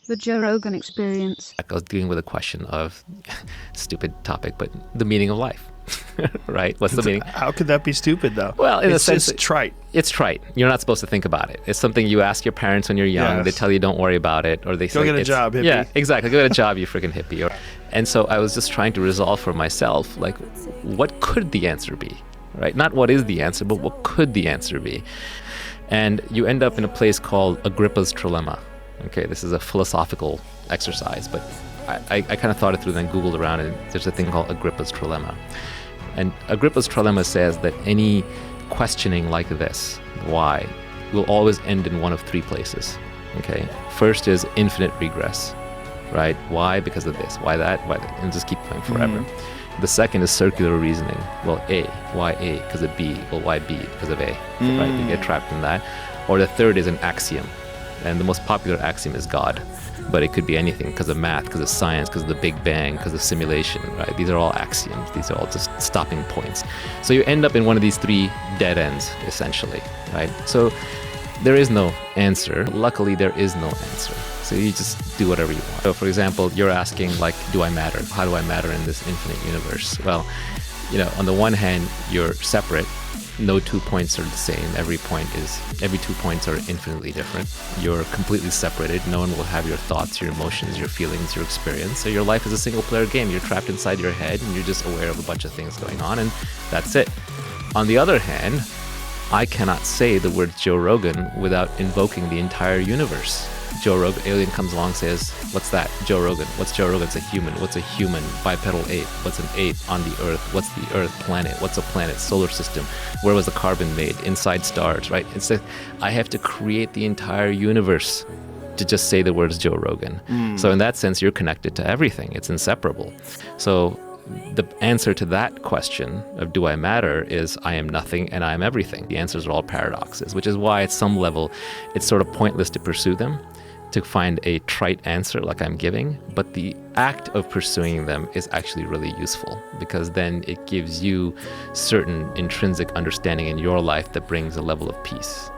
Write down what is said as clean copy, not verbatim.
The Joe Rogan Experience. I was dealing with a question of, stupid topic, but the meaning of life, right? What's the meaning? How could that be stupid, though? Well, in a sense, it's trite. It's trite. You're not supposed to think about it. It's something you ask your parents when you're young. Yes. They tell you don't worry about it, or they say, Go get a job, hippie. Yeah, exactly. Go get a job, you freaking hippie. And so I was just trying to resolve for myself, like, what could the answer be, right? Not what is the answer, but what could the answer be? And you end up in a place called Agrippa's Trilemma. Okay, this is a philosophical exercise, but I kind of thought it through, then Googled around, and there's a thing called Agrippa's Trilemma. And Agrippa's Trilemma says that any questioning like this, why, will always end in one of three places. Okay, first is infinite regress, right? Why? Because of this. Why that? Why that? And just keep going forever. The second is circular reasoning. Well, A. Why A? Because of B. Well, why B? Because of A. Right? You get trapped in that. Or the third is an axiom. And the most popular axiom is God. But it could be anything, because of math, because of science, because of the Big Bang, because of simulation, right? These are all axioms. These are all just stopping points. So you end up in one of these three dead ends, essentially, right? So there is no answer. Luckily, there is no answer. So you just do whatever you want. So for example, you're asking, like, do I matter? How do I matter in this infinite universe? Well, on the one hand, you're separate. No 2 points are the same. Every 2 points are infinitely different. You're completely separated. No one will have your thoughts, your emotions, your feelings, your experience. So your life is a single player game. You're trapped inside your head and you're just aware of a bunch of things going on, and that's it. On the other hand, I cannot say the word Joe Rogan without invoking the entire universe. Joe Rogan, alien comes along, says, what's that? Joe Rogan. What's Joe Rogan? It's a human. What's a human? Bipedal ape. What's an ape on the earth? What's the earth? Planet. What's a planet? Solar system. Where was the carbon made? Inside stars, right? It's like I have to create the entire universe to just say the words Joe Rogan. So in that sense, you're connected to everything. It's inseparable. So the answer to that question of do I matter is I am nothing and I am everything. The answers are all paradoxes, which is why at some level it's sort of pointless to pursue them, to find a trite answer like I'm giving. But the act of pursuing them is actually really useful, because then it gives you certain intrinsic understanding in your life that brings a level of peace.